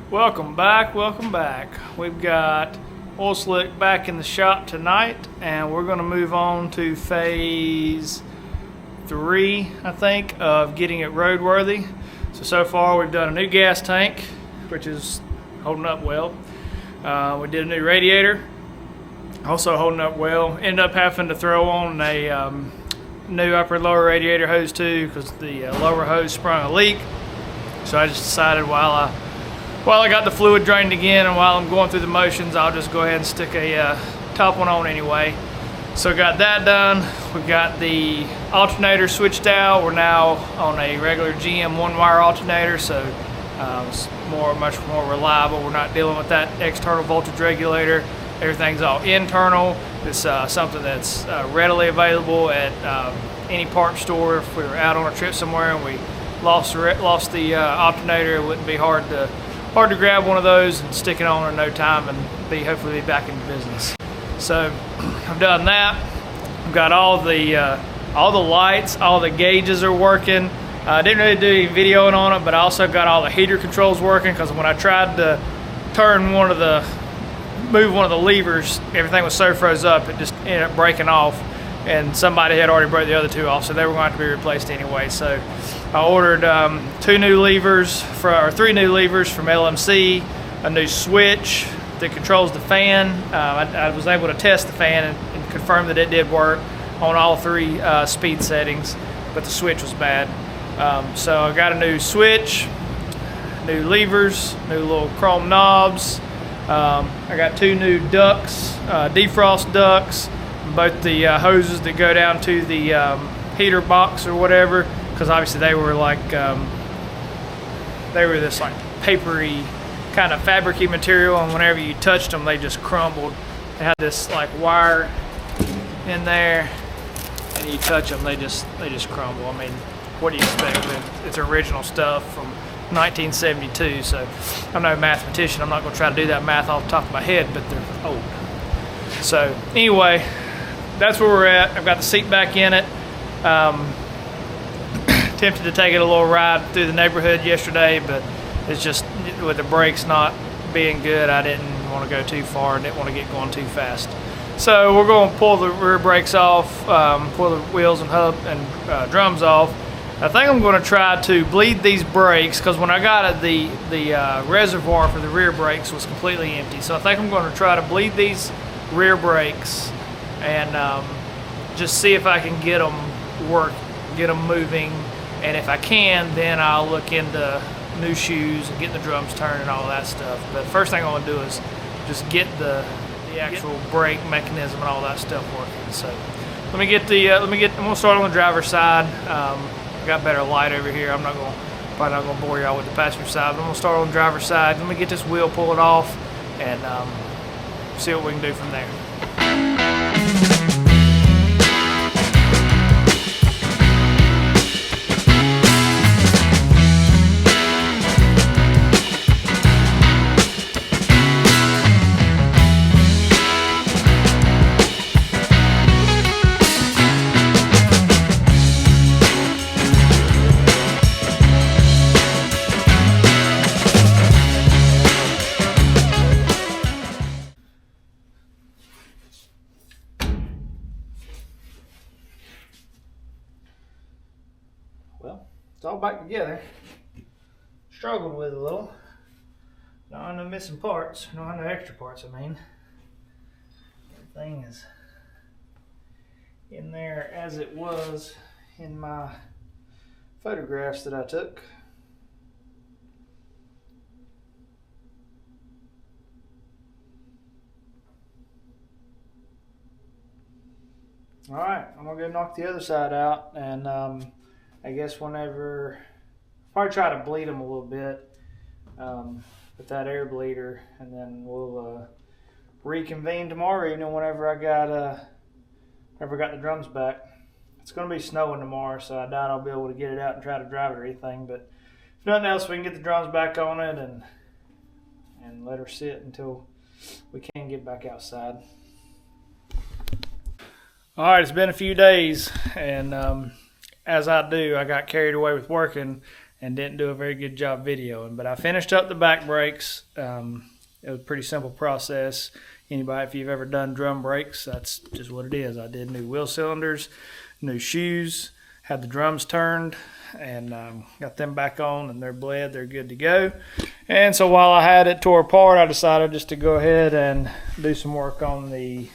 Welcome back, welcome back. We've got oil slick back in the shop tonight, and we're going to move on to phase 3, I think, of getting it roadworthy. So far we've done a new gas tank, which is holding up well. We did a new radiator, also holding up well. Ended up having to throw on a new upper and lower radiator hose too, because the lower hose sprung a leak. So I just decided while I got the fluid drained again and while I'm going through the motions, I'll just go ahead and stick a top one on anyway. So got that done. We've got the alternator switched out. We're now on a regular GM one-wire alternator, so it's much more reliable. We're not dealing with that external voltage regulator. Everything's all internal. It's something that's readily available at any parts store. If we were out on a trip somewhere and we lost the alternator, it wouldn't be hard to grab one of those and stick it on in no time and hopefully be back in business. So I've done that. I've got all the lights, all the gauges are working. I didn't really do any videoing on it, but I also got all the heater controls working, because when I tried to move one of the levers, everything was so froze up it just ended up breaking off, and somebody had already broke the other two off, so they were going to have to be replaced anyway. So I ordered 3 new levers from LMC, a new switch that controls the fan. I was able to test the fan and confirm that it did work on all 3 speed settings, but the switch was bad. So I got a new switch, new levers, new little chrome knobs. I got 2 new ducts, defrost ducts, both the hoses that go down to the heater box or whatever, because obviously they were this like papery kind of fabric-y material, and whenever you touched them they just crumbled. They had this like wire in there, and you touch them, they just crumble. I mean, what do you expect? It's original stuff from 1972, so I'm no mathematician. I'm not going to try to do that math off the top of my head, but they're old. So anyway, that's where we're at. I've got the seat back in it. Tempted to take it a little ride through the neighborhood yesterday, but it's just with the brakes not being good, I didn't want to go too far and didn't want to get going too fast. So we're going to pull the rear brakes off, pull the wheels and hub and drums off. I think I'm going to try to bleed these brakes, because when I got it, the reservoir for the rear brakes was completely empty. So I think I'm going to try to bleed these rear brakes and just see if I can get them moving. And if I can, then I'll look into new shoes and get the drums turned and all that stuff. But the first thing I want to do is just get the actual brake mechanism and all that stuff working. So I'm gonna start on the driver's side. Got better light over here. I'm probably not gonna bore y'all with the passenger side, but I'm gonna start on the driver's side. Let me get this wheel, pull it off, and see what we can do from there. Well, it's all back together. Struggled with it a little. No missing parts. No extra parts, I mean. Everything is in there as it was in my photographs that I took. Alright, I'm going to go knock the other side out, and I guess probably try to bleed them a little bit with that air bleeder, and then we'll reconvene tomorrow evening whenever I got the drums back. It's going to be snowing tomorrow, so I doubt I'll be able to get it out and try to drive it or anything, but if nothing else, we can get the drums back on it and let her sit until we can get back outside. All right, it's been a few days, and as I do, I got carried away with working and didn't do a very good job videoing. But I finished up the back brakes. It was a pretty simple process. Anybody, if you've ever done drum brakes, that's just what it is. I did new wheel cylinders, new shoes, had the drums turned, and got them back on, and they're bled. They're good to go. And so while I had it tore apart, I decided just to go ahead and do some work on the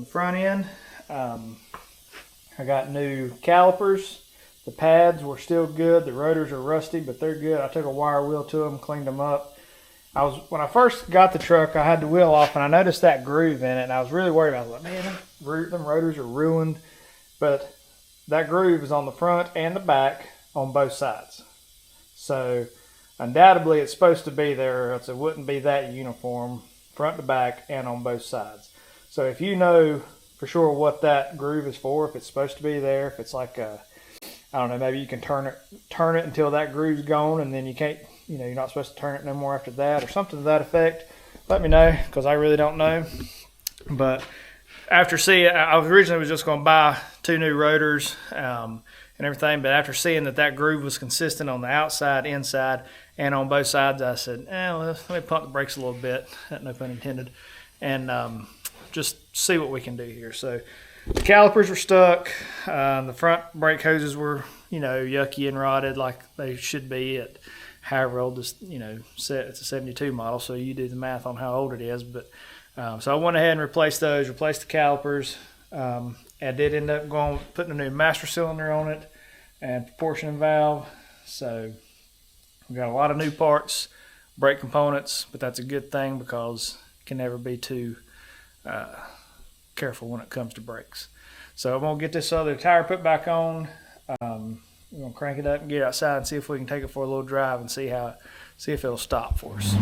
front end. I got new calipers. The pads were still good. The rotors are rusty, but they're good. I took a wire wheel to them, cleaned them up. When I first got the truck, I had the wheel off, and I noticed that groove in it, and I was really worried about it. I was like, man, them rotors are ruined. But that groove is on the front and the back on both sides. So undoubtedly it's supposed to be there, or else it wouldn't be that uniform, front to back and on both sides. So if you know for sure what that groove is for, if it's supposed to be there, if it's like I don't know, maybe you can turn it until that groove's gone, and then you can't, you're not supposed to turn it no more after that, or something to that effect. Let me know, because I really don't know. But after seeing, I originally was just going to buy 2 new rotors and everything, but after seeing that groove was consistent on the outside, inside, and on both sides, I said, let me pump the brakes a little bit, no pun intended, and just see what we can do here. So the calipers were stuck. The front brake hoses were, yucky and rotted like they should be at however old this, it's a 72 model, so you do the math on how old it is. But so I went ahead and replaced the calipers. I did end up putting a new master cylinder on it and proportioning valve. So we got a lot of new parts, brake components, but that's a good thing because you can never be too careful when it comes to brakes. So I'm gonna get this other tire put back on. We're gonna crank it up and get outside and see if we can take it for a little drive and see if it'll stop for us.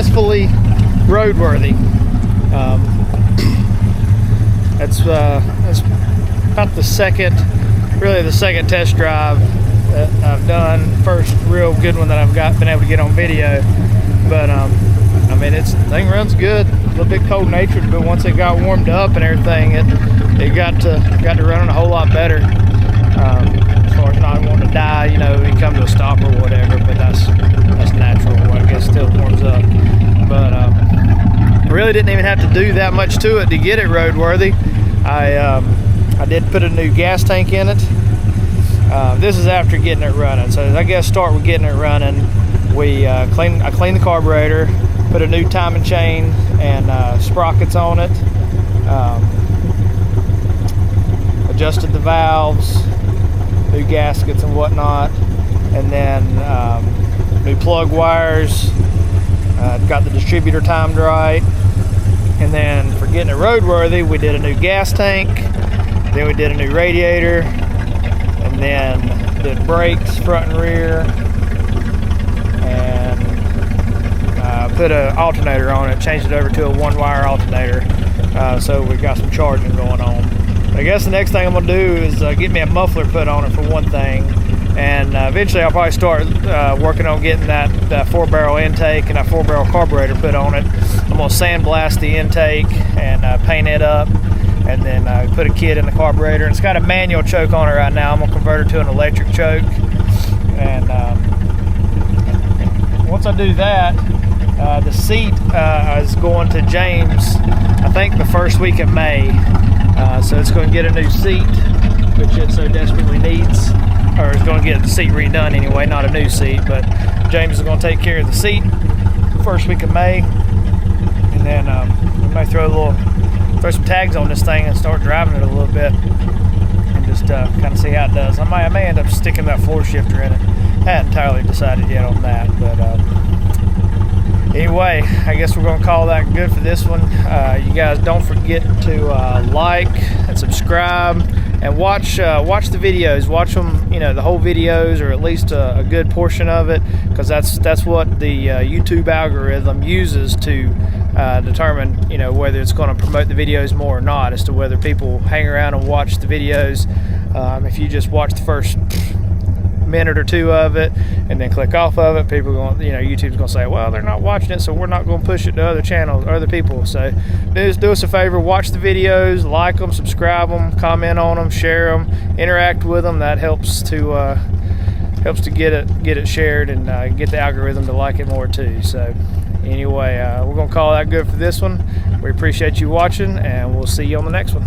successfully roadworthy. That's about the second test drive that I've done. First real good one that I've been able to get on video. But I mean, the thing runs good. A little bit cold natured, but once it got warmed up and everything, it got to running a whole lot better. As far as not wanting to die, you know, we come to a stop or whatever. But that's natural. I guess it still warms up. But really didn't even have to do that much to it to get it roadworthy. I did put a new gas tank in it. This is after getting it running. So I guess start with getting it running. I cleaned the carburetor, put a new timing chain and sprockets on it, adjusted the valves, new gaskets and whatnot, and then new plug wires, got the distributor timed right. And then for getting it roadworthy, we did a new gas tank, then we did a new radiator, and then did brakes front and rear, and put an alternator on it, changed it over to a one-wire alternator, so we got some charging going on. But I guess the next thing I'm gonna do is get me a muffler put on it for one thing, and eventually I'll probably start working on getting that 4-barrel intake and that 4-barrel carburetor put on it. I'm gonna sandblast the intake and paint it up, and then put a kit in the carburetor. And it's got a manual choke on it right now. I'm gonna convert it to an electric choke, and once I do that, the seat is going to James, I think the first week of May. So it's going to get a new seat, which it so desperately needs, or it's going to get the seat redone anyway, not a new seat. But James is going to take care of the seat first week of May, and then we may throw some tags on this thing and start driving it a little bit, and just kind of see how it does. I may end up sticking that floor shifter in it. I haven't entirely decided yet on that, but anyway, I guess we're going to call that good for this one. You guys don't forget to like and subscribe, and watch the videos. Watch them, you know, the whole videos, or at least a good portion of it, because that's what the YouTube algorithm uses to determine, you know, whether it's going to promote the videos more or not, as to whether people hang around and watch the videos. If you just watch the first minute or two of it and then click off of it, people going, you know, YouTube's gonna say, well, they're not watching it, so we're not going to push it to other channels or other people. So just do us a favor, watch the videos, like them, subscribe them, comment on them, share them, interact with them. That helps to get it shared and get the algorithm to like it more too. So anyway, we're gonna call that good for this one. We appreciate you watching, and we'll see you on the next one.